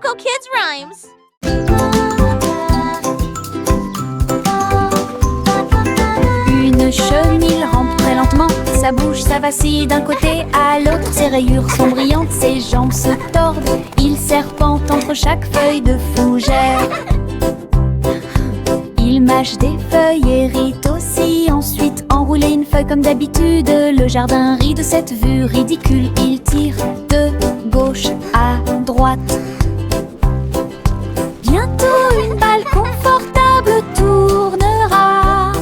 Coco Kids Rhymes. Une chenille rampe très lentement, sa bouche, ça vacille d'un côté à l'autre. Ses rayures sont brillantes, ses jambes se tordent. Il serpente entre chaque feuille de fougère. Il mâche des feuilles et rit aussi. Ensuite, enrouler une feuille comme d'habitude. Le jardin rit de cette vue ridicule. Il tire de gauche à droite. Bientôt une balle confortable tournera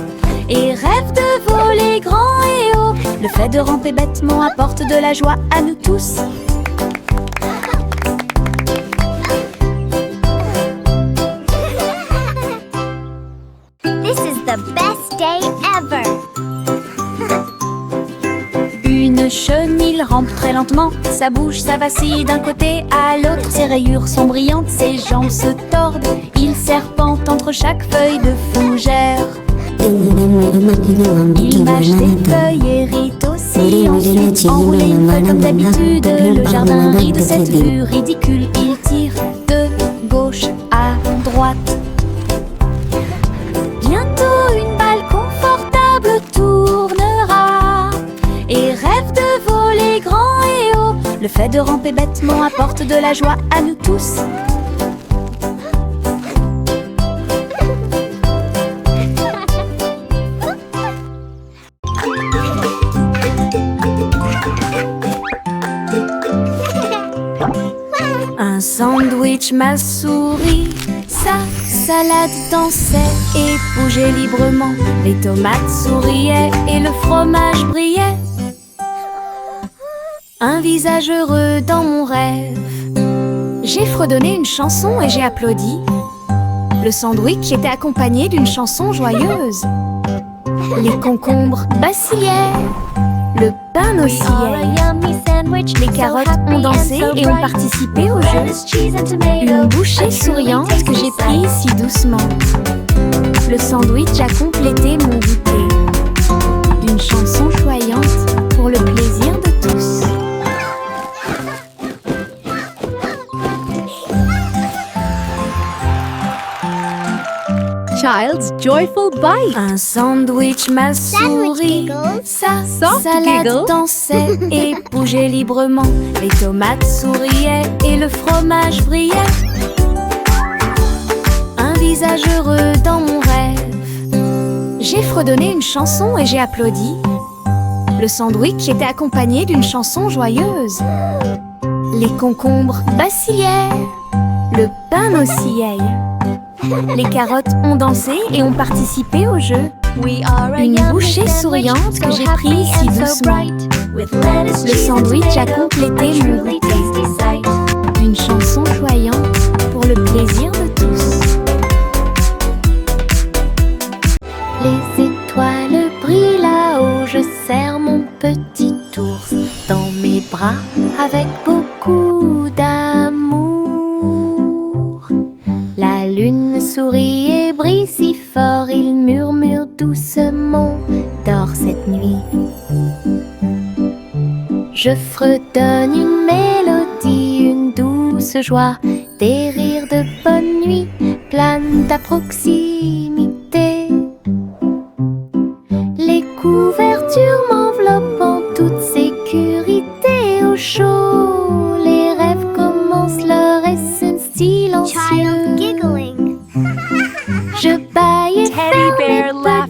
et rêve de voler grand et haut. Le fait de ramper bêtement apporte de la joie à nous tous. This is the best day ever. Une chenille rampe très lentement, sa bouche, ça vacille d'un côté à l'autre. Ses rayures sont brillantes, ses jambes se tordent. Il serpente entre chaque feuille de fougère. Il mâche des feuilles et rit aussi. Ensuite, enrouler une feuille comme d'habitude. Le jardin rit de cette vue ridicule. Il tire de gauche à droite. Bientôt une balle confortable tournera et rêve de voler grand et haut. Le fait de ramper bêtement apporte de la joie à nous tous. Un sandwich m'a souri, sa salade dansait et bougeait librement. Les tomates souriaient et le fromage brillait. Un visage heureux dans mon rêve. J'ai fredonné une chanson et j'ai applaudi. Le sandwich était accompagné d'une chanson joyeuse. Les concombres vacillaient, le pain oscillait. Les carottes ont dansé et ont participé au jeu. Une bouchée souriante que j'ai prise si doucement. Le sandwich a complété mon goûter. Une chanson choyante pour le plaisir de tous. Child's Joyful Bite. Un sandwich m'a souri, sa salade dansait et bougeait librement. Les tomates souriaient et le fromage brillait. Un visage heureux dans mon rêve. J'ai fredonné une chanson et j'ai applaudi. Le sandwich était accompagné d'une chanson joyeuse. Les concombres vacillaient, le pain oscillait. Les carottes ont dansé et ont participé au jeu. Une bouchée souriante que j'ai prise si doucement. Le sandwich a complété mon goûter. Une chanson choyante pour le plaisir de tous. Les étoiles brillent là-haut, je serre mon petit ours dans mes bras avec beaucoup d'amour. La lune sourit et brille si fort, il murmure doucement, dors cette nuit. Je fredonne une mélodie, une douce joie, des rires de bonne nuit planent à proximité. Les couvertures m'enveloppent en toute sécurité au chaud. Les rêves commencent leur essai silencieux. Je bâille et ferme les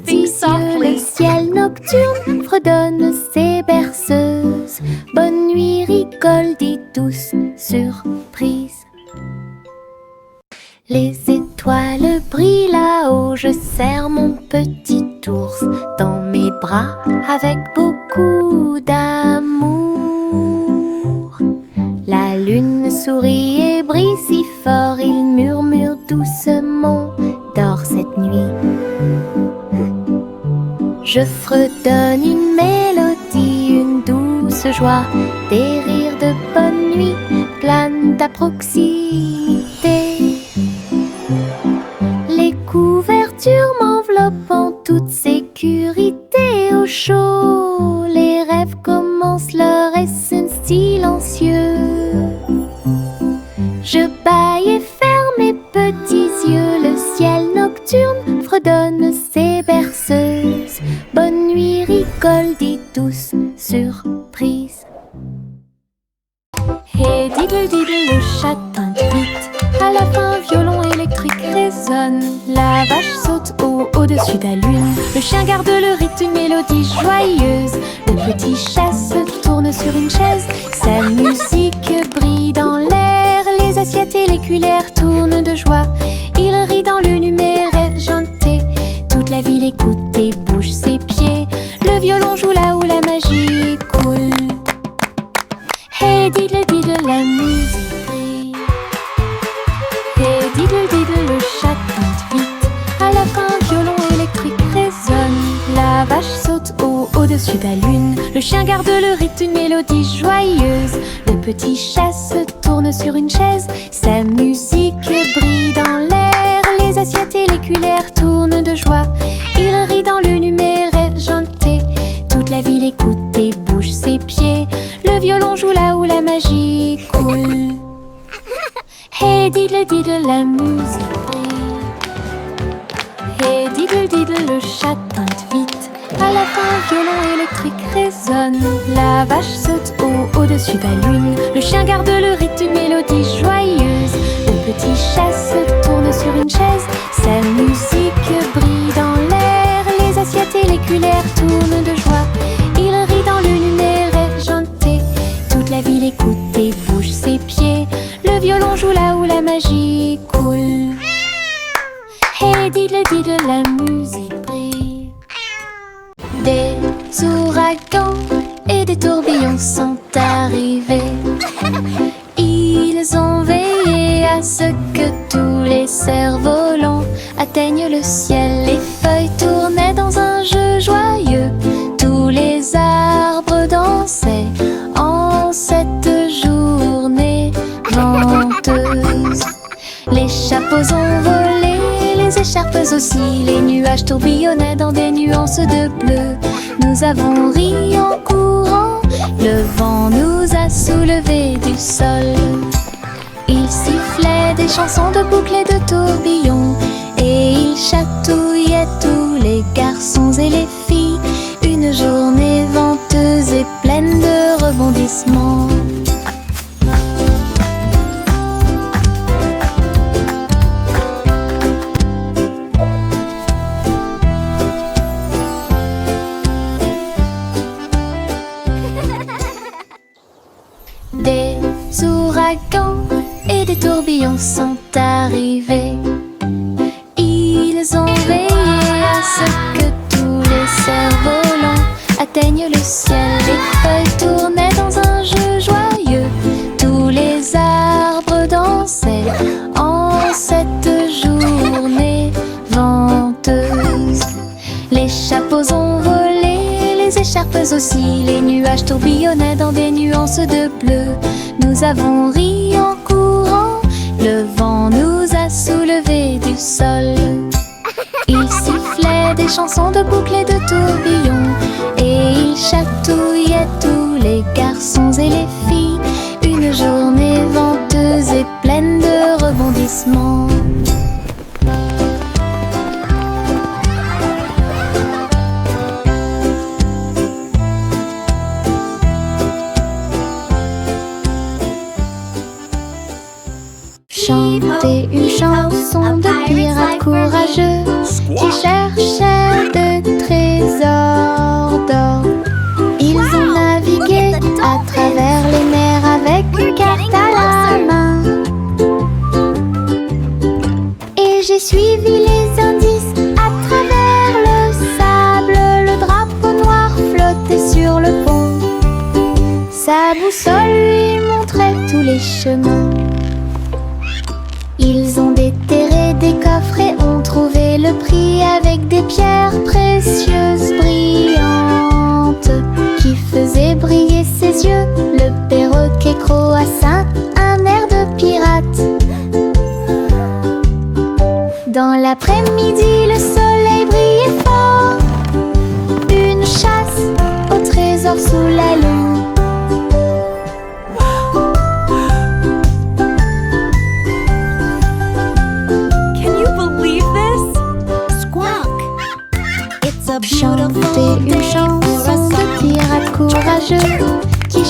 petits yeux. Le ciel nocturne fredonne ses berceuses. Bonne nuit, rigole, dit douce surprise. Les étoiles brillent là-haut, je serre mon petit ours dans mes bras avec beaucoup d'amour. La lune sourit et brille si fort, il murmure doucement, dors cette nuit. Je fredonne une mélodie, une douce joie, des rires de bonne nuit planent à proximité. Les couvertures m'enveloppent en toute sécurité au chaud. Les rêves commencent leur essai silencieux. Je bâille fredonne ses berceuses. Bonne nuit, rigole, dit douce surprise. Et diddle diddle, le chat tinte vite. À la fin, violon électrique résonne. La vache saute au-dessus de la lune. Le chien garde le rythme, une mélodie joyeuse. Le petit chat se tourne sur une chaise. Sa musique brille dans l'air. Les assiettes et les cuillères tournent de joie. Il rit dans le numéraire janté. Toute la ville écoute et bouge ses pieds. Le violon joue là où la magie coule. Hey diddle diddle, la musique brille. Hey diddle diddle, le chat tinte vite. À la fin, violon électrique résonne. La vache saute au-dessus de la lune. Le chien garde le rythme, une mélodie joyeuse. Le petit chat se tourne sur une chaise. Sa musique brille dans l'air. Les assiettes et les cuillères tournent de joie. Il rit dans le numéraire janté. Toute la ville écoute et bouge ses pieds. Le violon joue là où la magie coule. Hey diddle diddle, la musique brille. Hey diddle diddle, le chat tinte vite. À la fin, violon électrique résonne. La vache saute au-dessus de la lune. Le chien garde le rythme, une mélodie joyeuse. Le petit chat se tourne sur une chaise. Sa musique brille dans l'air. Les assiettes et les cuillères tournent de joie. Il rit dans le numéraire janté. Toute la ville écoute et bouge ses pieds. Le violon joue là où la magie coule. Hey diddle diddle, la musique brille. Des ouragans et des tourbillons sont arrivés. Ils ont veillé à ce que tous les cerfs-volants atteignent le ciel. Les feuilles tournaient dans un jeu joyeux. Tous les arbres dansaient en cette journée venteuse. Les chapeaux ont volé, les écharpes aussi. Les nuages tourbillonnaient dans des nuances de bleu. Nous avons ri en courant, le vent nous a soulevés du sol. Il sifflait des chansons de boucles et de tourbillons. Et il chatouillait tous les garçons et les filles. Une journée venteuse et pleine de rebondissements. Des ouragans et des tourbillons sont arrivés. Ils ont veillé à ce que tous les cerfs-volants atteignent le ciel. Les feuilles tournaient dans un jeu joyeux. Tous les arbres dansaient en cette journée venteuse. Les chapeaux ont volé, les écharpes aussi. Les nuages tourbillonnaient dans des nuances de bleu. Nous avons ri en courant, le vent nous a soulevés du sol. Il sifflait des chansons de boucles et de tourbillons. Et il chatouillait tous les garçons et les filles. Une journée venteuse et pleine de rebondissements. Chanter une chanson de pirates courageux qui cherchaient de trésors d'or. Ils ont navigué à travers les mers avec une carte à la main. Et j'ai suivi les indices à travers le sable. Le drapeau noir flottait sur le pont. Sa boussole lui montrait tous les chemins. Ils ont déterré des coffres et ont trouvé le prix avec des pierres précieuses brillantes qui faisaient briller ses yeux. Le perroquet croassa un air de pirate. Dans l'après-midi, le soleil brillait fort. Une chasse au trésor sous la lune. Can you believe this? Squirrel.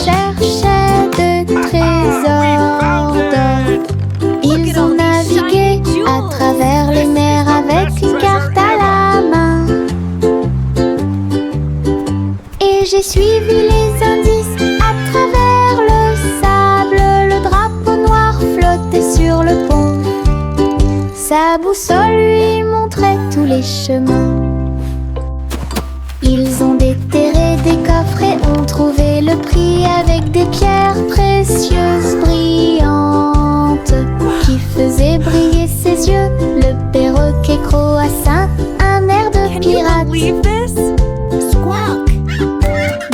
cherchaient de trésors d'or. Ils ont navigué à travers les mers avec une carte à la main. Et j'ai suivi les indices à travers le sable. Le drapeau noir flottait sur le pont. Sa boussole lui montrait tous les chemins. Ils ont déterré des coffres et ont trouvé le prix avec des pierres précieuses brillantes qui faisaient briller ses yeux. Le perroquet croassa un air de pirate.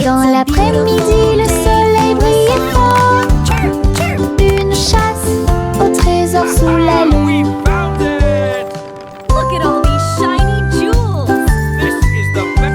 Dans l'après-midi, le soleil brillait fort. Une chasse au trésor sous la lune. Look at all these shiny jewels. This is the best.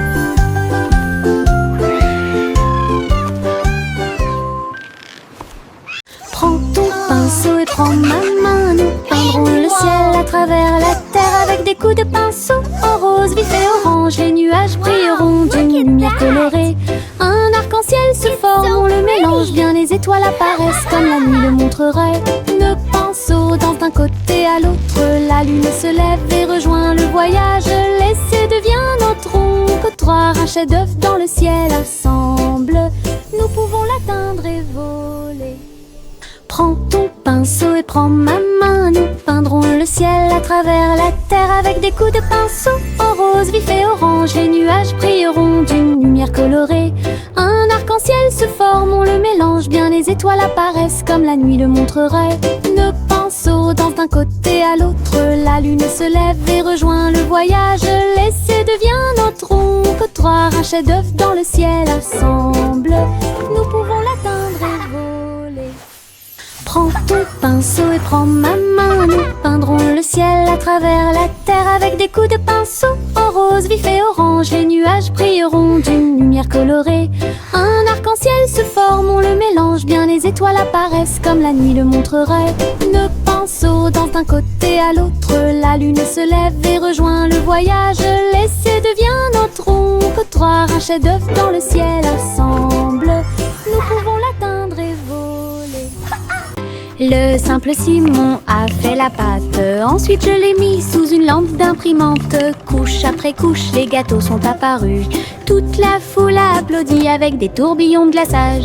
Prends ton pinceau et prends ma main. Nous peindrons le ciel à travers la terre avec des coups de pinceau en rose, vif et orange. Les nuages brilleront d'une lumière colorée. Un arc-en-ciel se forme, on le mélange bien. Les étoiles apparaissent comme la nuit le montrerait. Nos pinceaux dansent d'un côté à l'autre. La lune se lève et rejoint le voyage. L'essai devient notre trottoir. Un chef-d'œuvre dans le ciel ensemble. Nous pouvons l'atteindre et voler. Prends ton pinceau et prends ma main. Nous peindrons le ciel à travers la terre avec des coups de pinceau en rose, vif et orange. Les nuages brilleront d'une lumière colorée. Un arc-en-ciel se forme, on le mélange bien. Les étoiles apparaissent comme la nuit le montrerait. Nos pinceaux dansent d'un côté à l'autre. La lune se lève et rejoint le voyage. L'essai devient notre trottoir. Un chef-d'œuvre dans le ciel ensemble. Nous pouvons l'atteindre et voler. Prends ton pinceau et prends ma main. Nous peindrons le ciel à travers la terre avec des coups de pinceau en rose, vif et orange. Les nuages brilleront d'une lumière colorée. Un arc-en-ciel se forme, on le mélange bien. Les étoiles apparaissent comme la nuit le montrerait. Nos pinceaux dansent d'un côté à l'autre. La lune se lève et rejoint le voyage. L'essai devient notre trottoir. Un chef-d'œuvre dans le ciel ensemble. Nous pouvons l'atteindre et voler. Le simple Simon a fait la pâte. Ensuite je l'ai mis sous une lampe d'imprimante. Couche après couche, les gâteaux sont apparus. Toute la foule a applaudi avec des tourbillons de glaçage.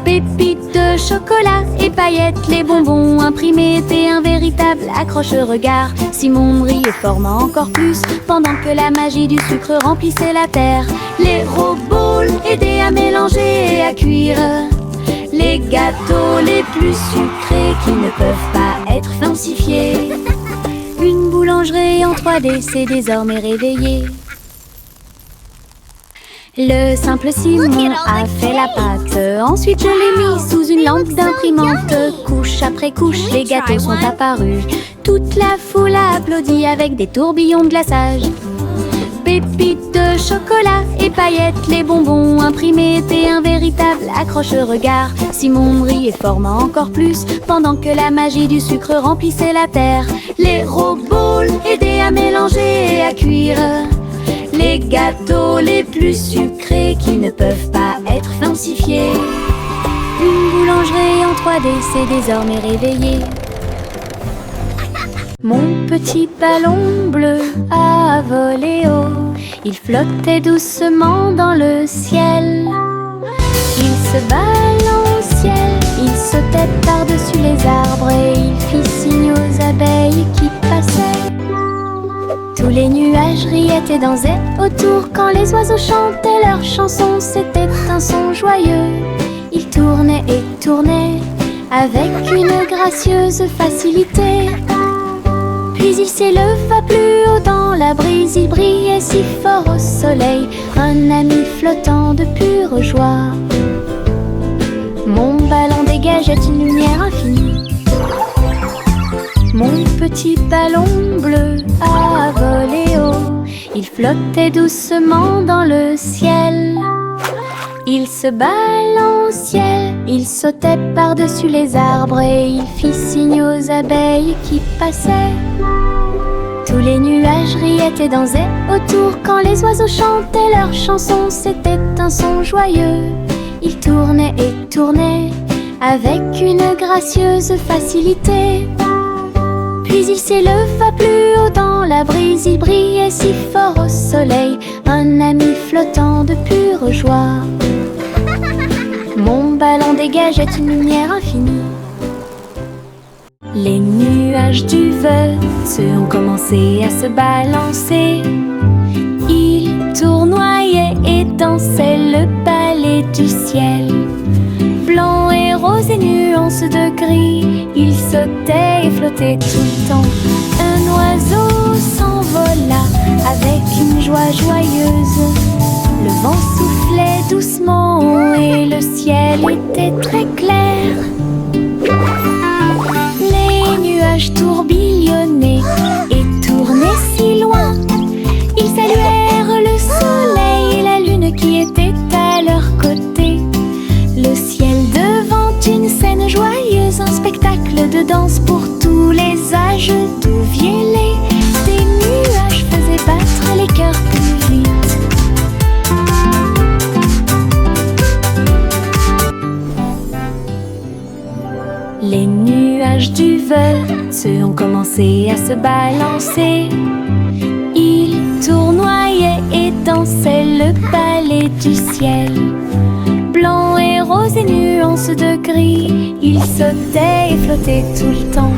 Pépites de chocolat et paillettes, les bonbons imprimés étaient un véritable accroche-regard. Simon brillait formant encore plus pendant que la magie du sucre remplissait la terre. Les robots aidaient à mélanger et à cuire les gâteaux les plus sucrés qui ne peuvent pas être falsifiés. Une boulangerie en 3D s'est désormais réveillée. Le simple Simon a fait la pâte. Ensuite je l'ai mis sous une lampe d'imprimante. Couche après couche, les gâteaux sont apparus. Toute la foule a applaudi avec des tourbillons de glaçage. Pépites de chocolat et paillettes, les bonbons imprimés étaient un véritable accroche-regard. Simon brillait formant encore plus pendant que la magie du sucre remplissait la terre. Les robots aidaient à mélanger et à cuire les gâteaux les plus sucrés qui ne peuvent pas être falsifiés. Une boulangerie en 3D s'est désormais réveillée. Mon petit ballon bleu a volé haut. Il flottait doucement dans le ciel. Il se balançait, il sautait par-dessus les arbres et il fit signe aux abeilles qui passaient. Tous les nuages riaient et dansaient autour quand les oiseaux chantaient leurs chansons. C'était un son joyeux. Ils tournaient et tournaient avec une gracieuse facilité. Puis il s'éleva plus haut dans la brise. Il brillait si fort au soleil, un ami flottant de pure joie. Mon ballon dégageait une lumière infinie. Mon petit ballon bleu a volé haut. Il flottait doucement dans le ciel. Il se balançait, il sautait par-dessus les arbres et il fit signe aux abeilles qui passaient. Tous les nuages riaient et dansaient autour quand les oiseaux chantaient leurs chansons. C'était un son joyeux. Il tournait et tournait avec une gracieuse facilité. Puis il s'éleva plus haut dans la brise, il brillait si fort au soleil, un ami flottant de pure joie. Mon ballon dégageait une lumière infinie. Les nuages du Veuf ont commencé à se balancer. Ils tournoyaient et dansaient le ballet du ciel. Blanc et rose et nuances de gris, ils sautaient et flottaient tout le temps. Un oiseau s'envola avec une joie joyeuse. Le vent soufflait doucement et le ciel était très clair. Les nuages tourbillonnaient et tournaient si loin. Ils saluèrent le soleil et la lune qui était à leur côté. Le ciel devant une scène joyeuse, un spectacle de danse pour tous les âges. D'où vielaient des nuages faisaient battre les cœurs plus vite. Les nuages du Veuf ont commencé à se balancer. Ils tournoyaient et dansaient le ballet du ciel. Blanc et rose et nuances de gris, ils sautaient et flottaient tout le temps.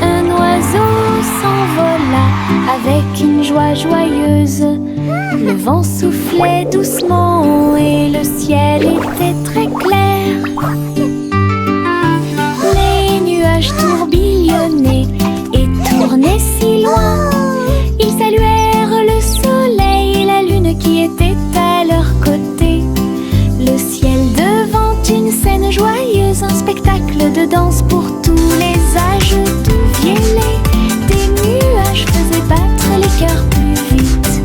Un oiseau s'envola avec une joie joyeuse. Le vent soufflait doucement et le ciel était très clair. Les nuages tourbillonnaient et tournaient si loin. Ils saluèrent le soleil et la lune qui était à leur côté. Le ciel devant une scène joyeuse, un spectacle de danse pour tous les âges. D'où vielaient des nuages faisaient battre les cœurs plus vite.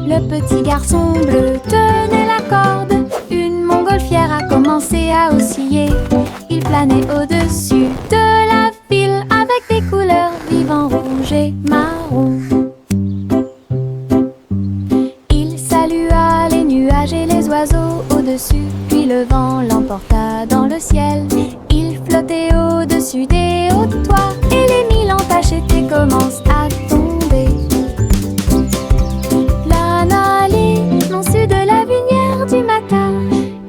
Le petit garçon bleu tenait la corde. Une montgolfière a commencé à osciller. Il planait au-dessus de la ville avec des couleurs vives en rouge et marron. Il salua les nuages et les oiseaux au-dessus, puis le vent l'emporta dans le ciel. Il flottait au-dessus des hauts toits et les mille entachés commencent à tomber. De la lumière du matin,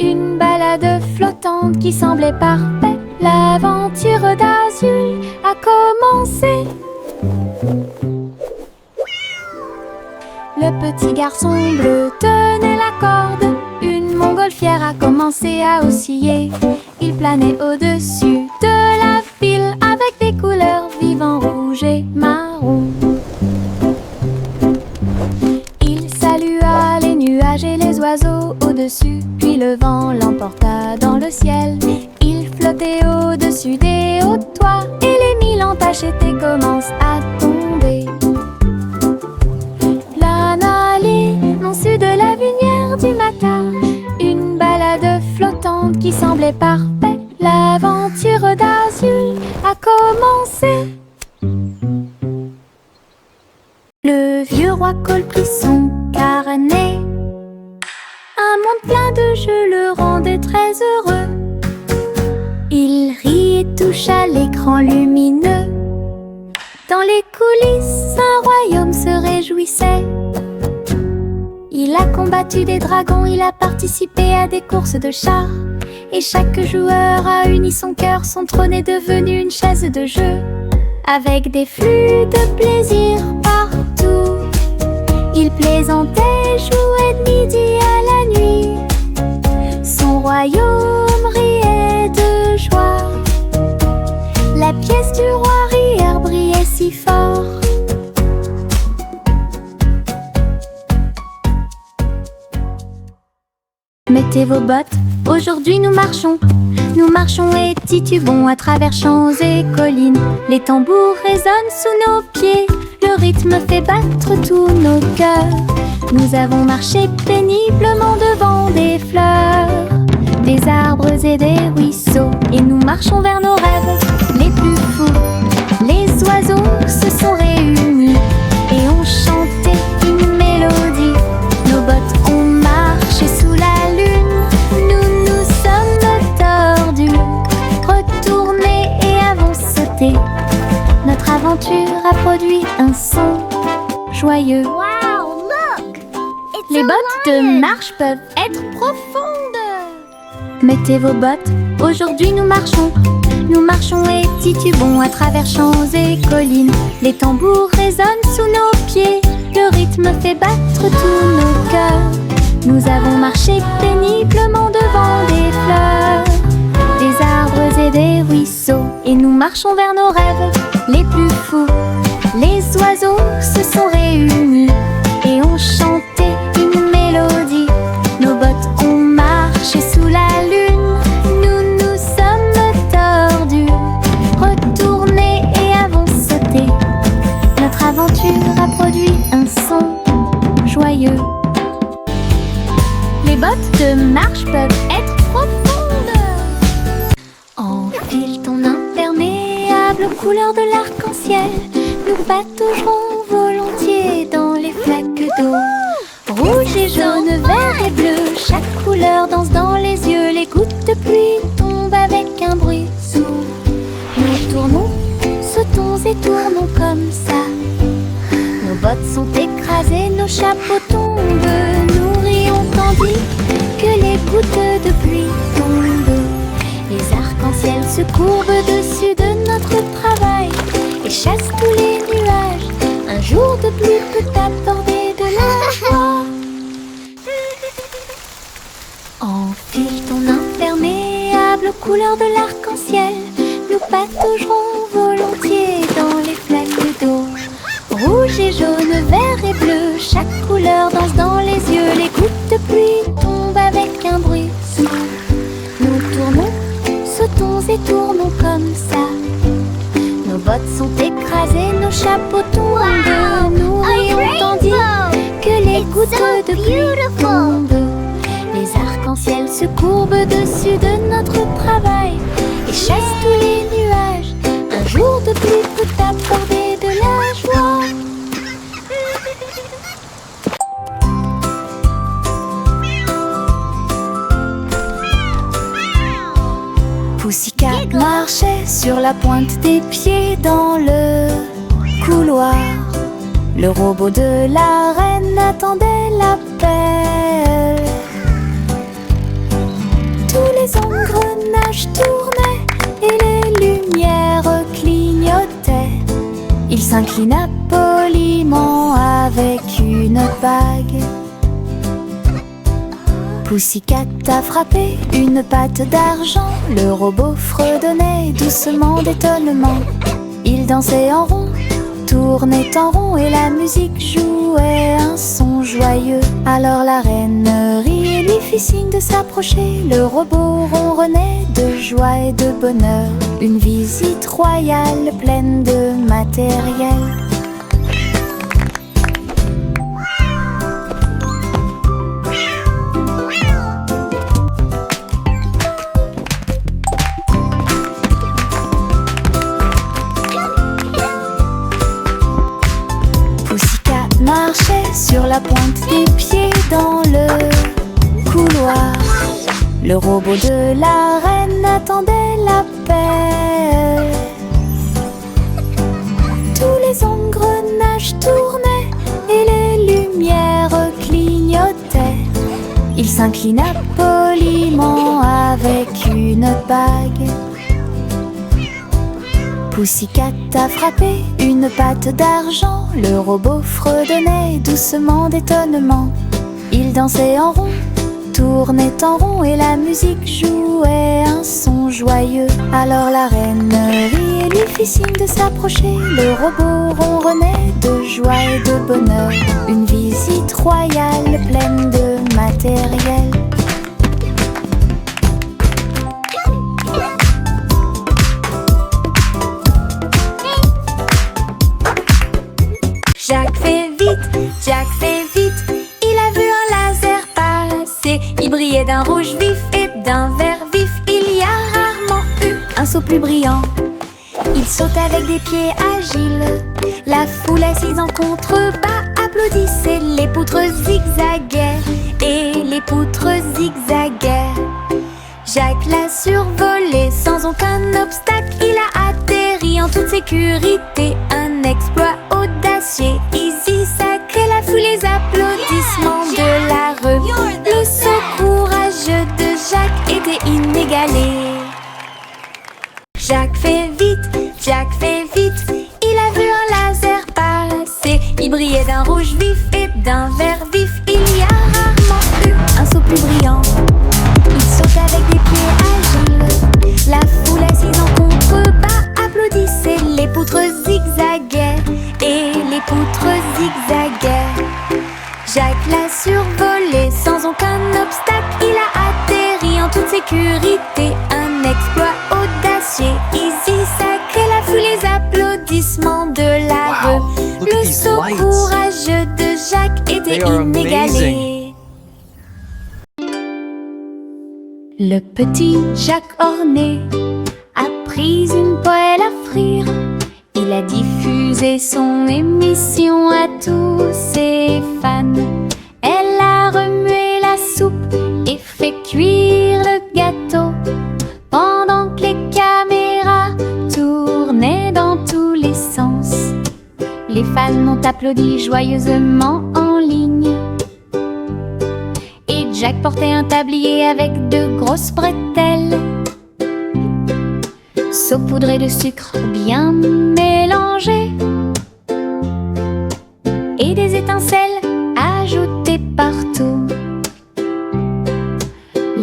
une balade flottante qui semblait parfaite. L'aventure d'Azul a commencé. Le petit garçon bleu tenait la corde. Une montgolfière a commencé à osciller. Il planait au-dessus de la ville avec des couleurs vives en rouge et marron. Et les oiseaux au-dessus, puis le vent l'emporta dans le ciel. Il flottait au-dessus des hauts toits et les mille entachés commencent à tomber. L'annonce de la lumière du matin, une balade flottante qui semblait parfaite. L'aventure d'Azul a commencé. Le vieux roi Cole prit son carnet. Un monde plein de jeux le rendait très heureux. Il rit et touche à l'écran lumineux. Dans les coulisses, un royaume se réjouissait. Il a combattu des dragons, il a participé à des courses de chars. Et chaque joueur a uni son cœur, son trône est devenu une chaise de jeu. Avec des flux de plaisir partout, il plaisantait, jouait de midi à la nuit. Son royaume riait de joie. La pièce du roi Rire brillait si fort. Mettez vos bottes, aujourd'hui nous marchons. Nous marchons et titubons à travers champs et collines. Les tambours résonnent sous nos pieds. Le rythme fait battre tous nos cœurs. Nous avons marché péniblement devant des fleurs, des arbres et des ruisseaux. Et nous marchons vers nos rêves les plus fous. Les oiseaux se sont réunis et ont chanté Ces bottes de marche peuvent être profondes. Mettez vos bottes, aujourd'hui nous marchons. Nous marchons et titubons à travers champs et collines. Les tambours résonnent sous nos pieds. Le rythme fait battre tous nos cœurs. Nous avons marché péniblement devant des fleurs, des arbres et des ruisseaux. Et nous marchons vers nos rêves les plus fous. Les oiseaux se sont réunis et ont chanté une mélodie. Nos bottes ont marché sous la lune. Nous nous sommes tordus, retournés et avons sauté. Notre aventure a produit un son joyeux. Les bottes de marche peuvent être profondes. Enfile ton imperméable aux couleurs de l'arc-en-ciel. Nous pataugerons volontiers dans les flaques d'eau. Rouge et jaune, vert et bleu, chaque couleur danse dans les yeux. Les gouttes de pluie tombent avec un bruit sourd. Nous tournons, sautons et tournons comme ça. Nos bottes sont écrasées, nos chapeaux tombent. Nous rions tandis que les gouttes de pluie tombent. Les arcs-en-ciel se courbent dessus de notre travail et chassent tous les nuages. Un jour de pluie peut apporter de la joie. Enfile ton imperméable aux couleurs de l'arc-en-ciel. Nous pataugerons volontiers dans les flaques d'eau. Rouge et jaune, vert et bleu, chaque couleur danse dans les yeux. Les gouttes de pluie tombent avec un bruit sourd. Nous tournons, sautons et tournons comme ça. Nos bottes sont écrasées, nos chapeaux tombent. Nous rions tandis que les gouttes de pluie tombent. Les arcs-en-ciel se courbent dessus de notre travail et chassent tous les nuages. Un jour de pluie peut apporter de la joie. Pussycat marchait sur la pointe des pieds dans le couloir. Le robot de la reine attendait l'appel. Tous les engrenages tournaient et les lumières clignotaient. Il s'inclina poliment avec une bague. Pussycat a frappé une patte d'argent. Le robot fredonnait doucement d'étonnement. Il dansait en rond, tournait en rond et la musique jouait un son joyeux. Alors la reine rit et lui fit signe de s'approcher. Le robot ronronnait de joie et de bonheur. Une visite royale pleine de matériel. Marchait sur la pointe des pieds dans le couloir. Le robot de la reine attendait l'appel. Tous les engrenages tournaient et les lumières clignotaient. Il s'inclina poliment avec une bague. Pussycat a frappé une patte d'argent. Le robot fredonnait doucement d'étonnement. Il dansait en rond, tournait en rond et la musique jouait un son joyeux. Alors la reine rit et lui fit signe de s'approcher. Le robot ronronnait de joie et de bonheur. Une visite royale pleine de matériel. Jack fait vite, il a vu un laser passer. Il brillait d'un rouge vif et d'un vert vif. Il y a rarement eu un saut plus brillant. Il saute avec des pieds agiles. La foule assise en contrebas applaudissait. Les poutres zigzaguaient et les poutres zigzaguaient. Jack l'a survolé sans aucun obstacle. Il a atterri en toute sécurité. Un exploit audacieux, easy, sacré. La foule, les applaudissements de la a survolé sans aucun obstacle. Il a atterri en toute sécurité. Un exploit audacieux, easy, sacré. La foule, les applaudissements de la rue. Look at Le these saut lights. courageux de Jacques était They are inégalé. Le petit Jacques Orné a pris une poêle à frire. Il a diffusé son émission à tous ses fans. Elle a remué la soupe et fait cuire le gâteau, pendant que les caméras tournaient dans tous les sens. Les fans ont applaudi joyeusement en ligne. Et Jack portait un tablier avec de grosses bretelles, saupoudré de sucre bien mélangé, et des étincelles ajoutées partout.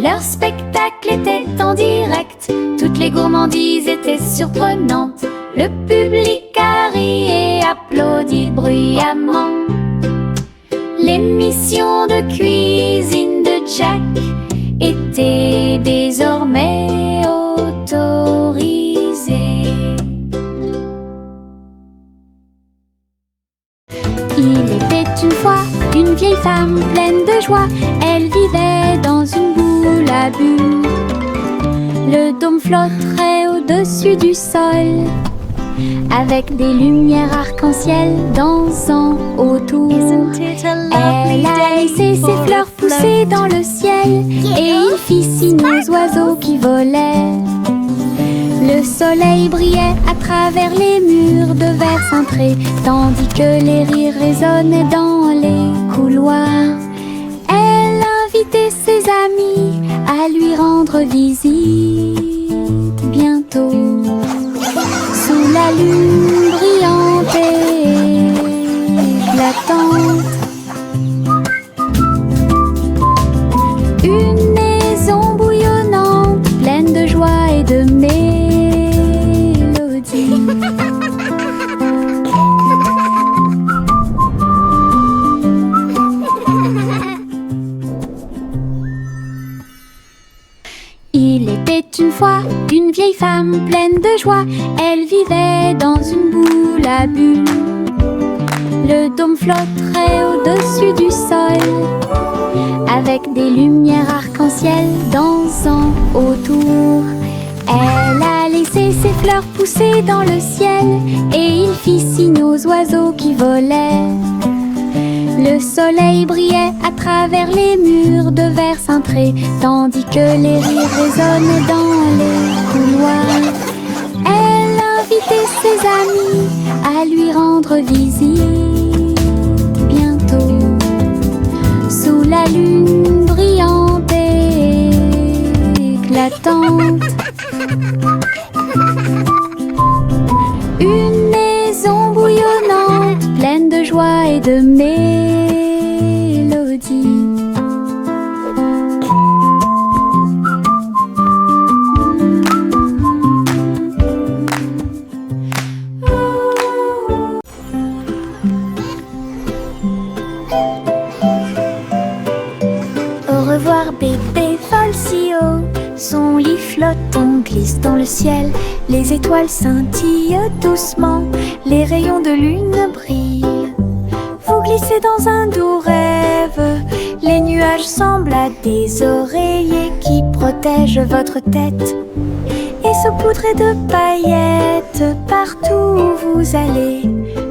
Leur spectacle était en direct, toutes les gourmandises étaient surprenantes. Le public a ri et applaudi bruyamment. L'émission de cuisine de Jack était désormais autorisée. Il était une fois une vieille femme pleine de joie. Elle vivait dans une boule à bulles. Le dôme flotterait au-dessus du sol, avec des lumières arc-en-ciel dansant autour. Elle a laissé ses fleurs pousser dans le ciel, et il fit signe aux oiseaux qui volaient. Le soleil brillait à travers les murs de verre cintré, tandis que les rires résonnaient dans les couloirs. Elle invitait ses amis à lui rendre visite bientôt. Sous la lune brillante et éclatante, une maison bouillonnante, pleine de joie et de mélodie. Il était une fois une vieille femme pleine de joie. Elle vivait dans une boule à bulles. Le dôme flotterait au-dessus du sol, avec des lumières arc-en-ciel dansant autour. Elle a laissé ses fleurs pousser dans le ciel, et il fit signe aux oiseaux qui volaient. Le soleil brillait à travers les murs de verre cintré, tandis que les rires résonnaient dans les couloirs. Elle invitait ses amis à lui rendre visite bientôt. Sous la lune brillante et éclatante, une maison bouillonnante, pleine de joie et de mélodie. Au revoir bébé, vole si haut. Son lit flotte, on glisse dans le ciel. Les étoiles scintillent doucement, les rayons de lune brillent. Vous glissez dans un doux rêve. Les nuages semblent à des oreillers qui protègent votre tête, et saupoudrés de paillettes partout où vous allez.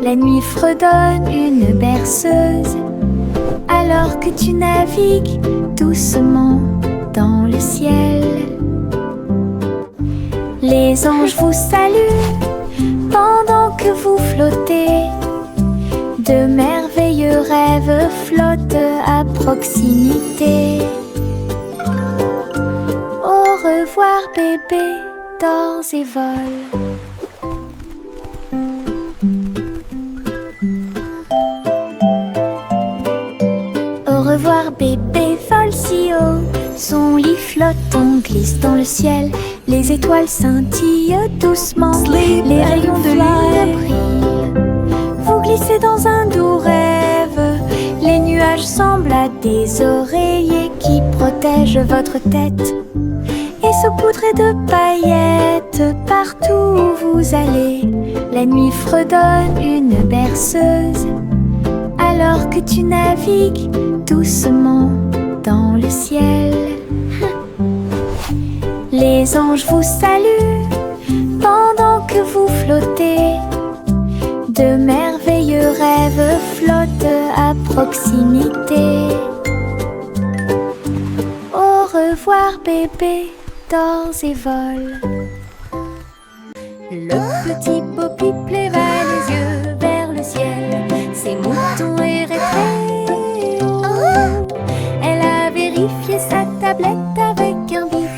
La nuit fredonne une berceuse, alors que tu navigues doucement dans le ciel. Les anges vous saluent pendant que vous flottez. De merveilleux rêves flottent à proximité. Au revoir bébé, dors et vole. Au revoir bébé, vole si haut. Son lit flotte, on glisse dans le ciel. Les étoiles scintillent doucement, les rayons de lune brillent. Vous glissez dans un doux rêve. Les nuages nuages semblent à des oreillers qui protègent votre tête et saupoudrés de paillettes partout où vous allez. La nuit fredonne une berceuse alors que tu navigues doucement dans le ciel. Les anges vous saluent pendant que vous flottez. De merveilleux rêves flottent à proximité. Au revoir bébé, dors et vole. Le petit Poppy leva les yeux vers le ciel. Ses moutons erraient très haut. Elle a vérifié sa tablette avec un bip.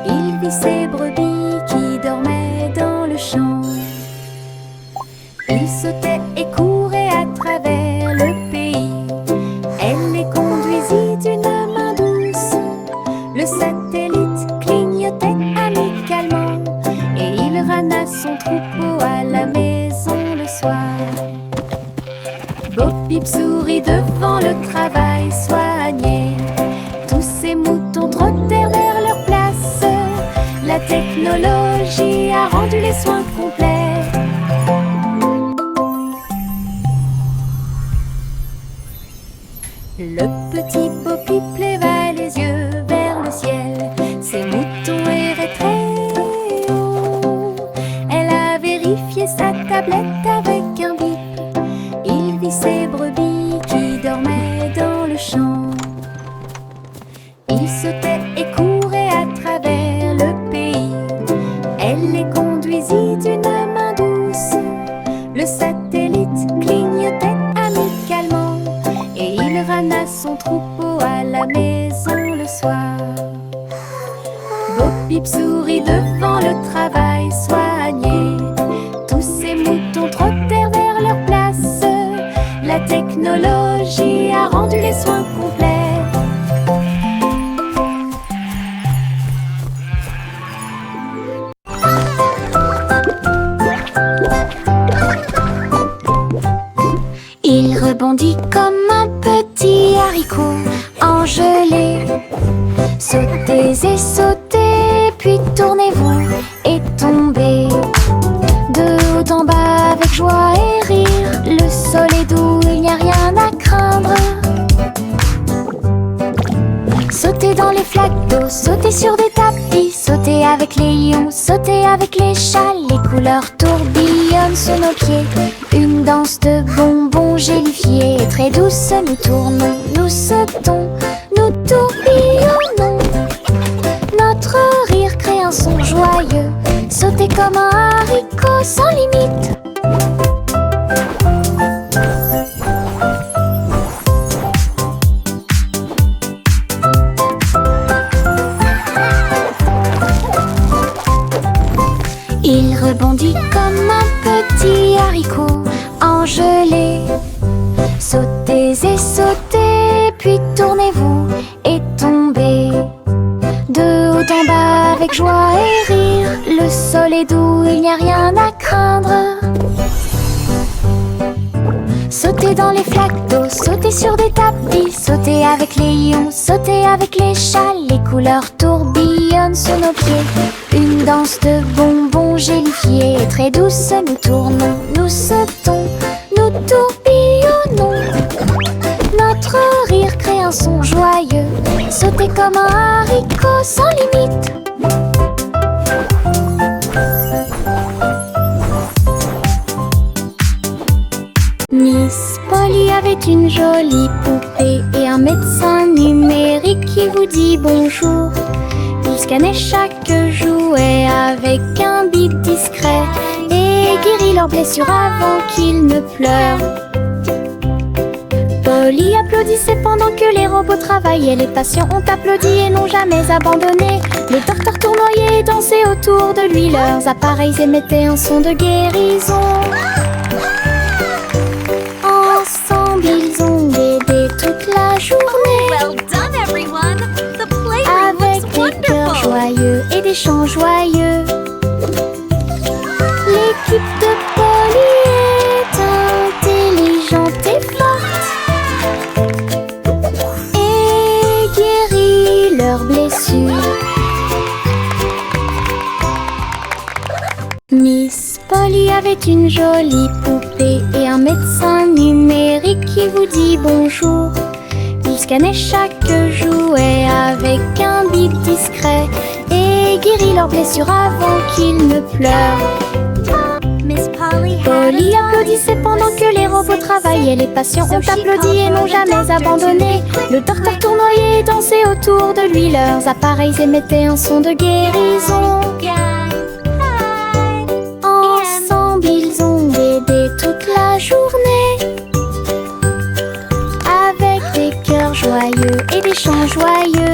Il vit ses brebis qui dormaient dans le champ. Il sautait et courait à travers le pays. Elle les conduisit d'une main douce. Le satellite clignotait amicalement et il ramena son troupeau à la maison le soir. Bo Peep sourit devant le travail soigné. Tous ces moutons trottèrent vers leur place. La technologie a rendu les soins complets. Le petit Poppy leva les yeux vers le ciel. Ses moutons erraient très haut. Elle a vérifié sa tablette avec un bip. Il vit ses brebis qui dormaient dans le champ. Il sautait et courait à travers le pays. Elle les conduisit d'une main douce. Le satellite clignotait amicalement et il ramena son troupeau à la maison le soir. Bo Peep sourit devant le travail soigné. Tous ces moutons trottèrent vers leur place. La technologie a rendu les soins complets. Il rebondit comme un petit haricot engelé. Sautez et sautez, puis tournez-vous et tombez. De haut en bas avec joie et rire. Le sol est doux, il n'y a rien à craindre. Sautez dans les flaques d'eau, sautez sur des tapis. Sautez avec les lions, sautez avec les chats. Les couleurs tourbillonnent sous nos pieds. Une danse de bonbons gélifiés. Et très douce, nous tournons, nous sautons, nous tourbillonnons. Notre rire crée un son joyeux. Sautez comme un haricot sans limite. Il rebondit comme un petit haricot engelé. Sautez et sautez, puis tournez-vous et tombez. De haut en bas avec joie et rire. Le sol est doux, il n'y a rien à craindre. Sautez dans les flaques d'eau, sautez sur des tapis. Sautez avec les lions, sautez avec les chats. Les couleurs tourbillonnent sous nos pieds. Une danse de bonbons gélifiés. Et très douce, nous tournons, nous sautons, nous tourbillonnons. Notre rire crée un son joyeux. Sautez comme un haricot sans limite. Miss Polly avait une jolie poupée et un médecin numérique qui vous dit bonjour. Il scannait chaque jouet avec un bip discret et guérit leurs blessures avant qu'ils ne pleurent. Polly applaudissait pendant que les robots travaillaient. Les patients ont applaudi et n'ont jamais abandonné. Le docteur tournoyait et dansait autour de lui. Leurs appareils émettaient un son de guérison. Ensemble, ils ont aidé toute la journée. Well done, everyone! The playroom Avec looks des cœurs wonderful! joyeux et des chants joyeux. L'équipe de Polly est intelligente et forte. avait une jolie poupée et un médecin numérique qui vous dit bonjour. Il scannait chaque jouet avec un bip discret et guérit leurs blessures avant qu'ils ne pleurent. Miss Polly Polly applaudissait pendant que les robots travaillaient. Les patients ont applaudi et n'ont jamais abandonné. Le docteur tournoyait et dansait autour de lui. Leurs appareils émettaient un son de guérison. Ensemble, ils ont aidé toute la journée avec des cœurs joyeux et des chants joyeux.